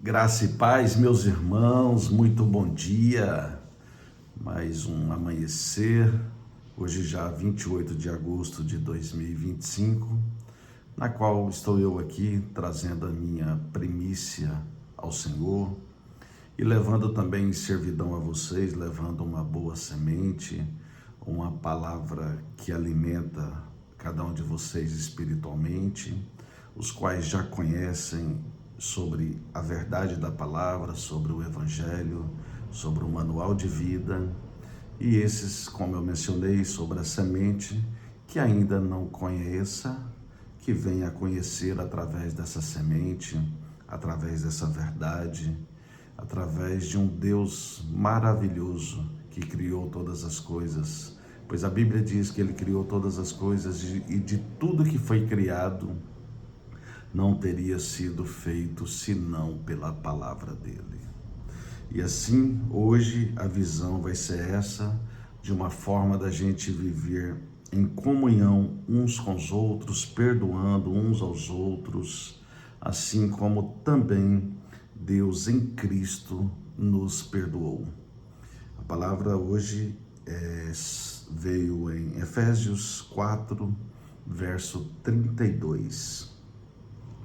Graça e paz, meus irmãos, muito bom dia. Mais um amanhecer, hoje já 28 de agosto de 2025, na qual estou eu aqui trazendo a minha primícia ao Senhor e levando também em servidão a vocês, levando uma boa semente, uma palavra que alimenta cada um de vocês espiritualmente, os quais já conhecem sobre a verdade da palavra, sobre o Evangelho, sobre o manual de vida, e esses, como eu mencionei, sobre a semente, que ainda não conheça, que venha a conhecer através dessa semente, através dessa verdade, através de um Deus maravilhoso que criou todas as coisas, pois a Bíblia diz que Ele criou todas as coisas e de tudo que foi criado, não teria sido feito senão pela palavra dele. E assim, hoje a visão vai ser essa, de uma forma da gente viver em comunhão uns com os outros, perdoando uns aos outros, assim como também Deus em Cristo nos perdoou. A palavra hoje veio em Efésios 4, verso 32.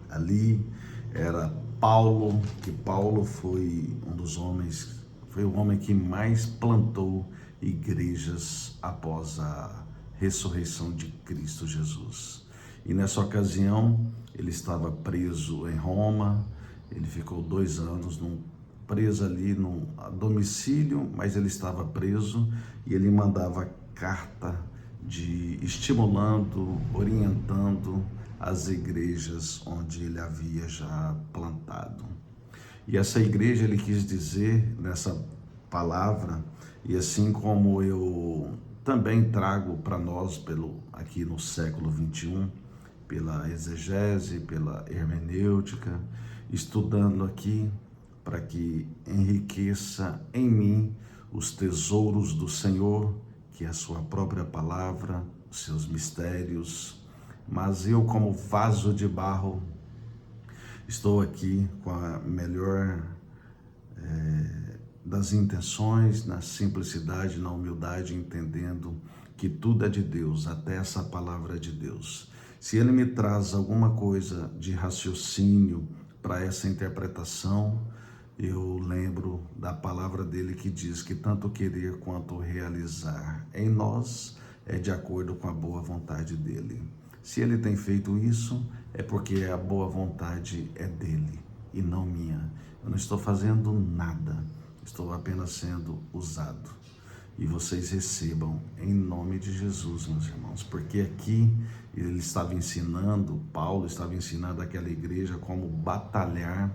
Ali era Paulo, que Paulo foi um dos homens, foi o homem que mais plantou igrejas após a ressurreição de Cristo Jesus. E nessa ocasião, ele estava preso em Roma, ele ficou 2 anos preso ali no domicílio, mas ele estava preso e ele mandava carta estimulando, orientando as igrejas onde ele havia já plantado. E essa igreja ele quis dizer nessa palavra, e assim como eu também trago para nós aqui no século 21, pela exegese, pela hermenêutica, estudando aqui para que enriqueça em mim os tesouros do Senhor, que é a sua própria palavra, seus mistérios. Mas eu, como vaso de barro, estou aqui com a melhor das intenções, na simplicidade, na humildade, entendendo que tudo é de Deus, até essa palavra é de Deus. Se Ele me traz alguma coisa de raciocínio para essa interpretação, eu lembro da palavra dele que diz que tanto querer quanto realizar em nós é de acordo com a boa vontade dele. Se ele tem feito isso, é porque a boa vontade é dele e não minha. Eu não estou fazendo nada, estou apenas sendo usado. E vocês recebam em nome de Jesus, meus irmãos, porque aqui ele estava ensinando, Paulo estava ensinando aquela igreja como batalhar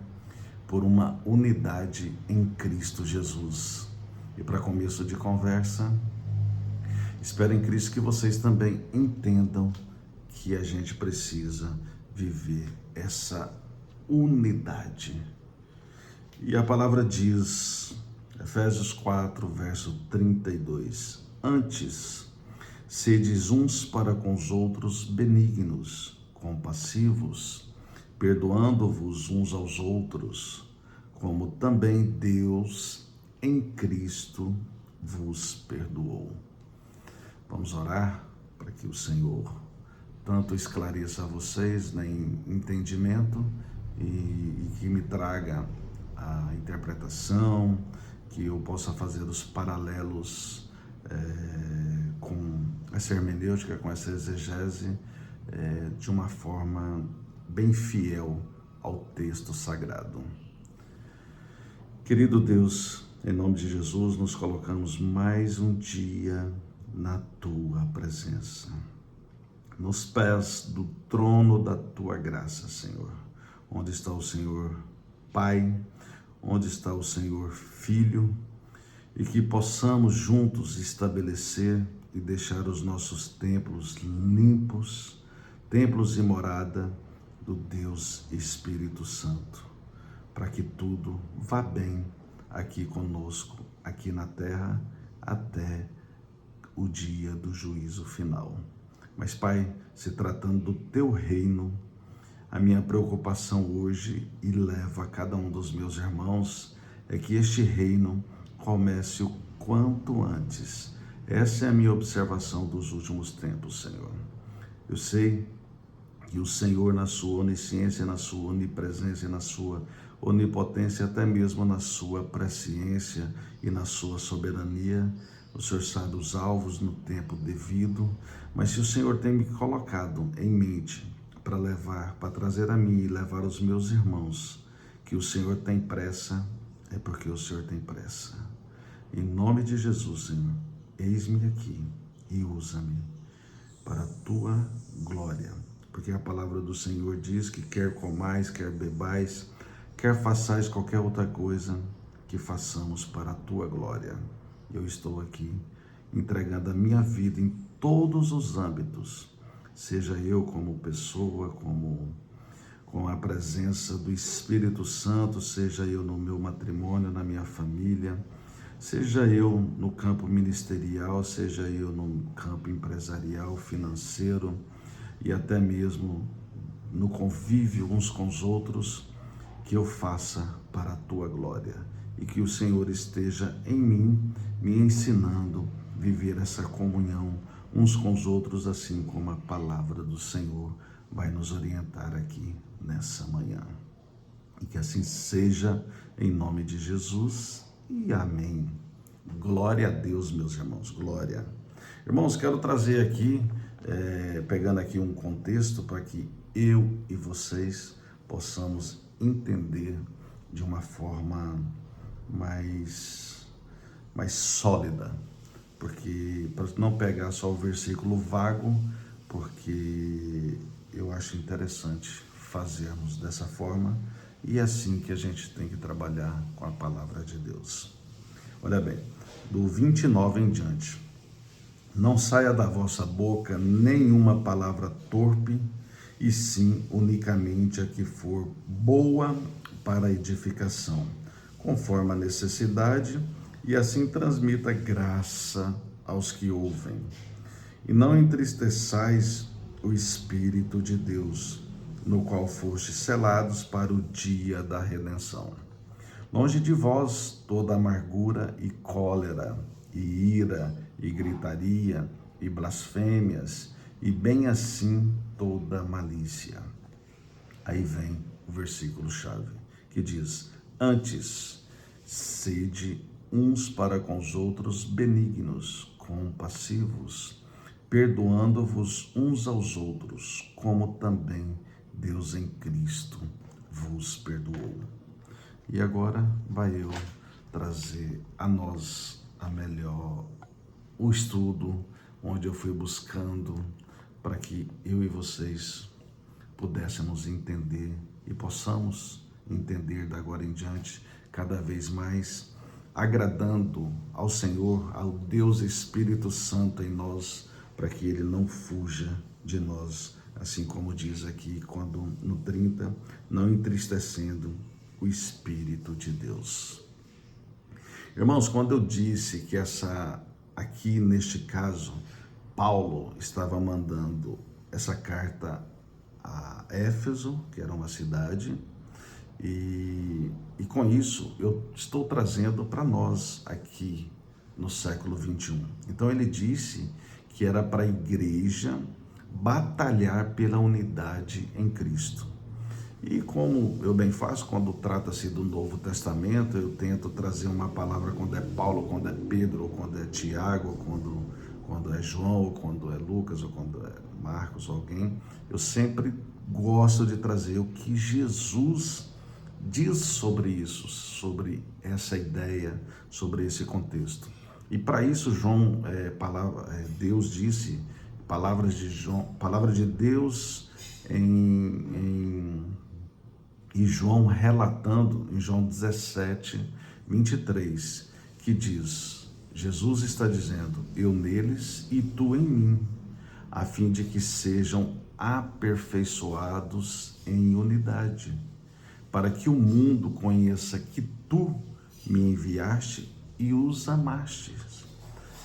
por uma unidade em Cristo Jesus. E para começo de conversa, espero em Cristo que vocês também entendam que a gente precisa viver essa unidade. E a palavra diz, Efésios 4, verso 32, antes, sedes uns para com os outros benignos, compassivos, perdoando-vos uns aos outros, como também Deus em Cristo vos perdoou. Vamos orar para que o Senhor tanto esclareça a vocês em entendimento e que me traga a interpretação, que eu possa fazer os paralelos com essa hermenêutica, com essa exegese, de uma forma bem fiel ao texto sagrado. Querido Deus, em nome de Jesus, nos colocamos mais um dia na Tua presença, nos pés do trono da Tua graça, Senhor. Onde está o Senhor Pai, onde está o Senhor Filho, e que possamos juntos estabelecer e deixar os nossos templos limpos, templos e morada do Deus Espírito Santo, para que tudo vá bem aqui conosco, aqui na terra, até o dia do juízo final. Mas, Pai, se tratando do Teu reino, A minha preocupação hoje, e levo a cada um dos meus irmãos, é que este reino comece o quanto antes. Essa é a minha observação dos últimos tempos, Senhor. Eu sei que o Senhor, na sua onisciência, na sua onipresença, na sua onipotência, até mesmo na sua presciência e na sua soberania, o Senhor sabe os alvos no tempo devido, mas se o Senhor tem me colocado em mente para levar, para trazer a mim e levar aos meus irmãos que o Senhor tem pressa, é porque o Senhor tem pressa. Em nome de Jesus, Senhor, eis-me aqui e usa-me para a tua glória. Porque a palavra do Senhor diz que quer comais, quer bebais, quer façais qualquer outra coisa, que façamos para a tua glória. Eu estou aqui entregando a minha vida em todos os âmbitos, seja eu como pessoa, com a presença do Espírito Santo, seja eu no meu matrimônio, na minha família, seja eu no campo ministerial, seja eu no campo empresarial, financeiro e até mesmo no convívio uns com os outros, que eu faça para a tua glória e que o Senhor esteja em mim, me ensinando a viver essa comunhão uns com os outros, assim como a palavra do Senhor vai nos orientar aqui nessa manhã. E que assim seja, em nome de Jesus, e amém. Glória a Deus, meus irmãos, glória. Irmãos, quero trazer aqui, pegando aqui um contexto para que eu e vocês possamos entender de uma forma mais sólida, porque para não pegar só o versículo vago, porque eu acho interessante fazermos dessa forma e é assim que a gente tem que trabalhar com a palavra de Deus. Olha bem, do 29 em diante: não saia da vossa boca nenhuma palavra torpe, e sim unicamente a que for boa para a edificação, conforme a necessidade, e assim transmita graça aos que ouvem. E não entristeçais o Espírito de Deus, no qual fostes selados para o dia da redenção. Longe de vós toda amargura e cólera, e ira, e gritaria, e blasfêmias, e bem assim toda malícia. Aí vem o versículo-chave, que diz: antes, sede uns para com os outros benignos, compassivos, perdoando-vos uns aos outros, como também Deus em Cristo vos perdoou. E agora vai eu trazer a nós o estudo, onde eu fui buscando para que eu e vocês pudéssemos entender e possamos entender da agora em diante cada vez mais, agradando ao Senhor, ao Deus Espírito Santo em nós, para que Ele não fuja de nós, assim como diz aqui quando no 30, não entristecendo o Espírito de Deus. Irmãos, quando eu disse que aqui neste caso, Paulo estava mandando essa carta a Éfeso, que era uma cidade, e com isso eu estou trazendo para nós aqui no século 21. Então ele disse que era para a igreja batalhar pela unidade em Cristo. E como eu bem faço, quando trata-se do Novo Testamento, eu tento trazer uma palavra quando é Paulo, quando é Pedro, ou quando é Tiago, ou quando é João, ou quando é Lucas, ou quando é Marcos, ou alguém. Eu sempre gosto de trazer o que Jesus diz sobre isso, sobre essa ideia, sobre esse contexto. E para isso, Deus disse, palavra de Deus e João relatando em João 17, 23, que diz, Jesus está dizendo, eu neles e tu em mim, a fim de que sejam aperfeiçoados em unidade, para que o mundo conheça que tu me enviaste e os amaste,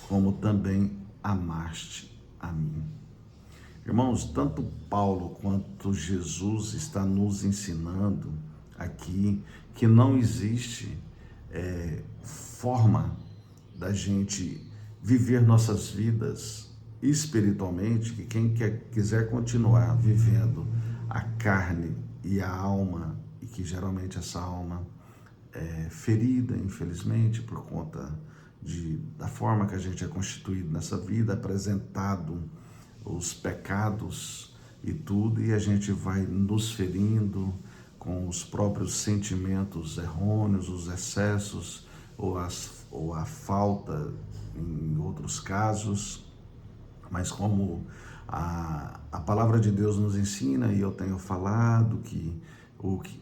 como também amaste a mim. Irmãos, tanto Paulo quanto Jesus está nos ensinando aqui que não existe forma da gente viver nossas vidas espiritualmente, que quem quiser continuar vivendo a carne e a alma, e que geralmente essa alma é ferida, infelizmente, por conta da forma que a gente é constituído nessa vida, apresentado os pecados e tudo, e a gente vai nos ferindo com os próprios sentimentos errôneos, os excessos ou a falta em outros casos. Mas como a palavra de Deus nos ensina, e eu tenho falado que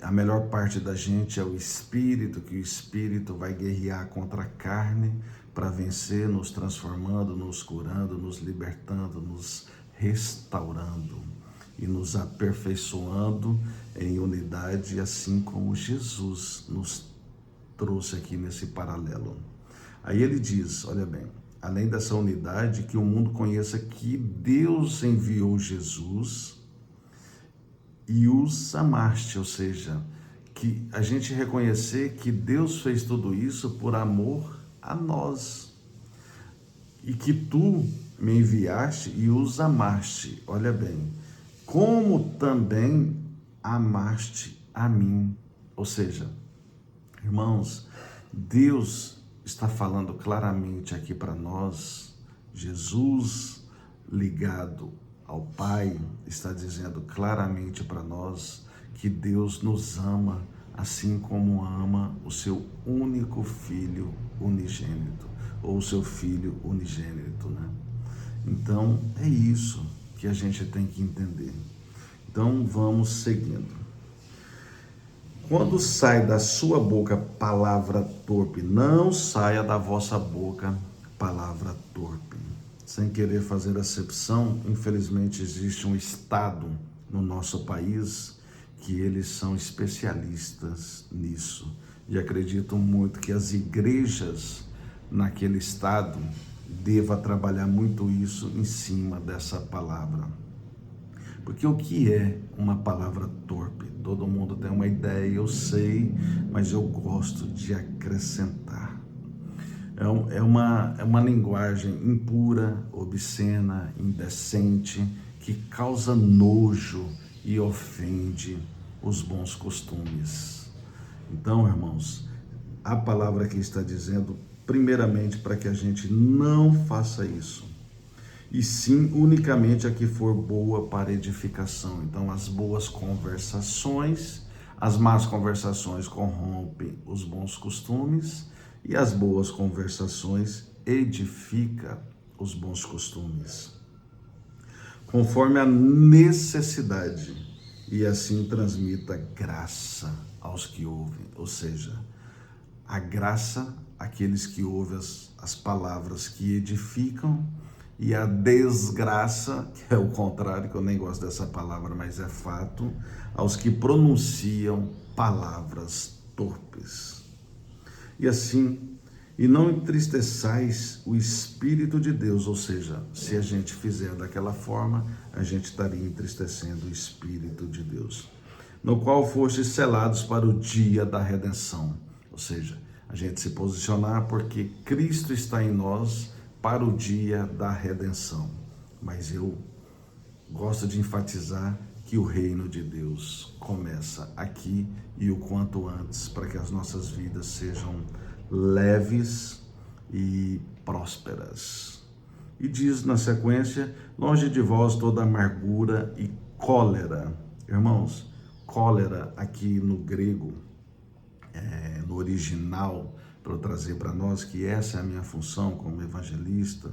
a melhor parte da gente é o Espírito, que o Espírito vai guerrear contra a carne para vencer, nos transformando, nos curando, nos libertando, nos restaurando e nos aperfeiçoando em unidade, assim como Jesus nos trouxe aqui nesse paralelo. Aí ele diz, olha bem, além dessa unidade, que o mundo conheça que Deus enviou Jesus e os amaste, ou seja, que a gente reconhecer que Deus fez tudo isso por amor a nós e que tu me enviaste e os amaste, olha bem, como também amaste a mim. Ou seja, irmãos, Deus está falando claramente aqui para nós, Jesus ligado ao Pai está dizendo claramente para nós que Deus nos ama assim como ama o seu único filho unigênito, ou o seu filho unigênito, né? Então, é isso que a gente tem que entender. Então, vamos seguindo. Quando sai da sua boca palavra torpe, não saia da vossa boca palavra torpe. Sem querer fazer acepção, infelizmente existe um estado no nosso país que eles são especialistas nisso. E acredito muito que as igrejas naquele estado deva trabalhar muito isso em cima dessa palavra. Porque o que é uma palavra torpe? Todo mundo tem uma ideia, eu sei, mas eu gosto de acrescentar. É uma linguagem impura, obscena, indecente, que causa nojo e ofende os bons costumes. Então, irmãos, a palavra aqui está dizendo, primeiramente, para que a gente não faça isso, e sim unicamente a que for boa para edificação. Então, as boas conversações, as más conversações corrompem os bons costumes, e as boas conversações edificam os bons costumes, conforme a necessidade, e assim transmita graça aos que ouvem, ou seja, a graça àqueles que ouvem as palavras que edificam, e a desgraça, que é o contrário, que eu nem gosto dessa palavra, mas é fato, aos que pronunciam palavras torpes. E assim, e não entristeçais o Espírito de Deus, ou seja, se a gente fizer daquela forma, a gente estaria entristecendo o Espírito de Deus, no qual fostes selados para o dia da redenção. Ou seja, a gente se posicionar porque Cristo está em nós para o dia da redenção. Mas eu gosto de enfatizar que o reino de Deus começa aqui e o quanto antes, para que as nossas vidas sejam leves e prósperas. E diz na sequência, longe de vós toda amargura e cólera. Irmãos, cólera aqui no grego, no original, para eu trazer para nós, que essa é a minha função como evangelista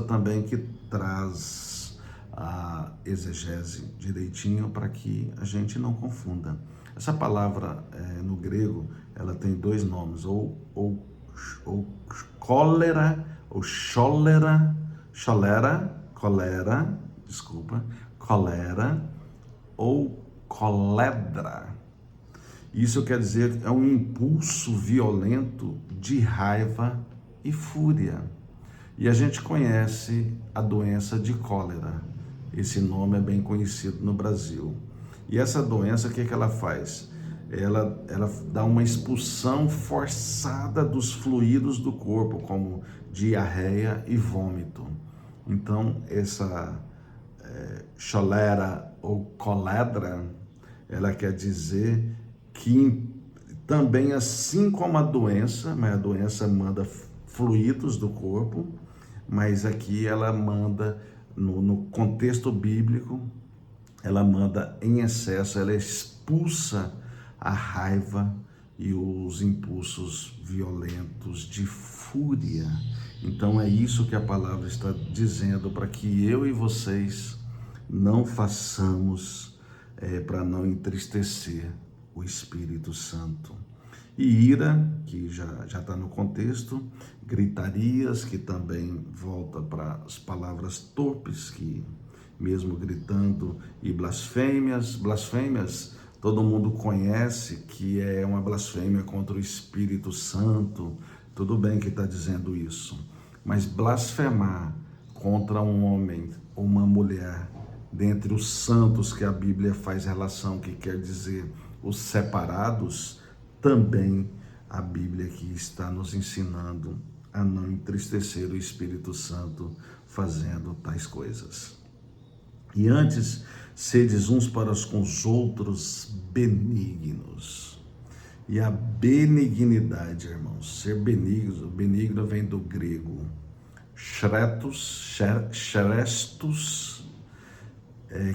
também, que traz a exegese direitinho para que a gente não confunda. Essa palavra no grego, ela tem dois nomes, ou cólera, ou cholera, ou coledra. Isso quer dizer, é um impulso violento de raiva e fúria. E a gente conhece a doença de cólera. Esse nome é bem conhecido no Brasil. E essa doença, o que ela faz? Ela dá uma expulsão forçada dos fluidos do corpo, como diarreia e vômito. Então, essa cholera ou coledra, ela quer dizer que também, assim como a doença, mas a doença manda fluidos do corpo, mas aqui ela manda, no contexto bíblico, ela manda em excesso, ela expulsa a raiva e os impulsos violentos de fúria. Então é isso que a palavra está dizendo, para que eu e vocês não façamos, para não entristecer o Espírito Santo. E ira, que já está no contexto, gritarias, que também volta para as palavras torpes, que mesmo gritando, e blasfêmias. Blasfêmias, todo mundo conhece que é uma blasfêmia contra o Espírito Santo. Tudo bem que está dizendo isso, mas blasfemar contra um homem ou uma mulher, dentre os santos que a Bíblia faz relação, que quer dizer os separados, também a Bíblia aqui está nos ensinando a não entristecer o Espírito Santo fazendo tais coisas. E antes, sedes uns para com os outros benignos. E a benignidade, irmãos, ser benigno, benigno vem do grego chrestos,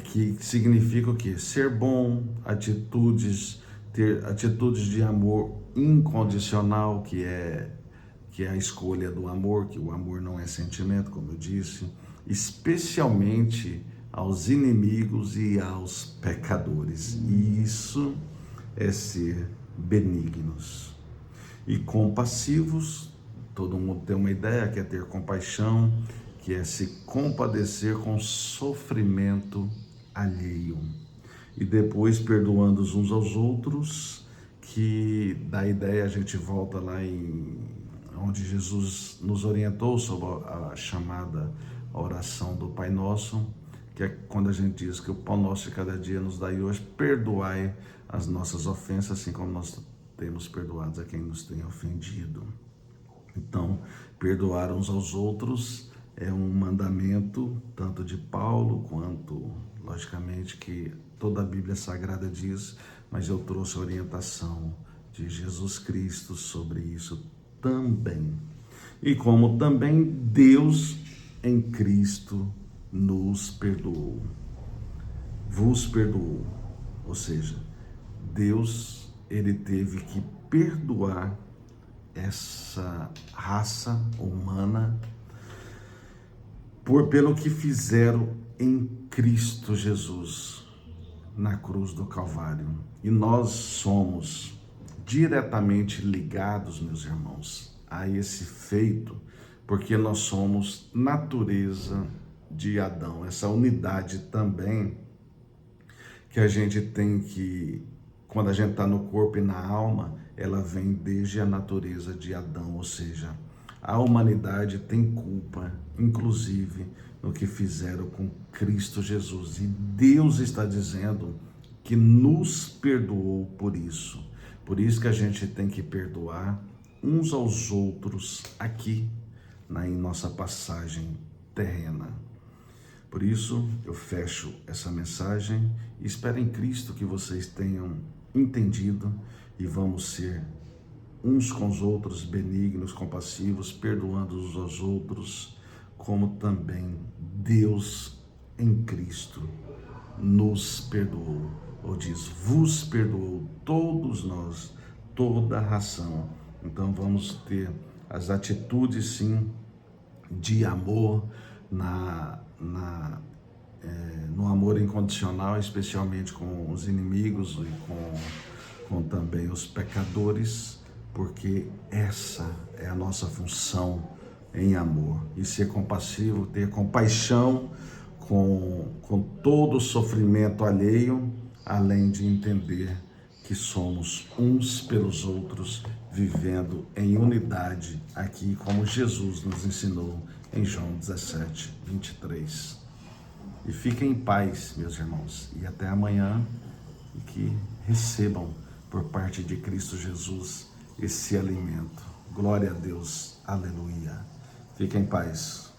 que significa o quê? Ser bom, ter atitudes de amor incondicional, que é a escolha do amor, que o amor não é sentimento, como eu disse, especialmente aos inimigos e aos pecadores. E isso é ser benignos. E compassivos, todo mundo tem uma ideia, que é ter compaixão, que é se compadecer com sofrimento alheio. E depois perdoando uns aos outros, que da ideia a gente volta lá em onde Jesus nos orientou sobre a chamada oração do Pai Nosso, que é quando a gente diz que o pão nosso de cada dia nos dai hoje, perdoai as nossas ofensas, assim como nós temos perdoado a quem nos tem ofendido. Então, perdoar uns aos outros é um mandamento, tanto de Paulo, quanto, logicamente, que toda a Bíblia Sagrada diz, mas eu trouxe a orientação de Jesus Cristo sobre isso também. E como também Deus em Cristo nos perdoou, vos perdoou, ou seja, Deus, ele teve que perdoar essa raça humana pelo que fizeram em Cristo Jesus na cruz do Calvário. E nós somos diretamente ligados, meus irmãos, a esse feito, porque nós somos natureza de Adão, essa unidade também que a gente tem, que quando a gente está no corpo e na alma, ela vem desde a natureza de Adão, ou seja, a humanidade tem culpa, inclusive no que fizeram com Cristo Jesus, e Deus está dizendo que nos perdoou por isso que a gente tem que perdoar uns aos outros aqui, em nossa passagem terrena. Por isso, eu fecho essa mensagem e espero em Cristo que vocês tenham entendido e vamos ser uns com os outros benignos, compassivos, perdoando uns aos outros, como também Deus em Cristo nos perdoou, ou diz, vos perdoou todos nós, toda a ração. Então vamos ter as atitudes, sim, de amor, no amor incondicional, especialmente com os inimigos e com também os pecadores, porque essa é a nossa função em amor. E ser compassivo, ter compaixão com todo o sofrimento alheio, além de entender que somos uns pelos outros, vivendo em unidade aqui, como Jesus nos ensinou em João 17, 23. E fiquem em paz, meus irmãos, e até amanhã, e que recebam por parte de Cristo Jesus esse alimento. Glória a Deus, aleluia. Fiquem em paz.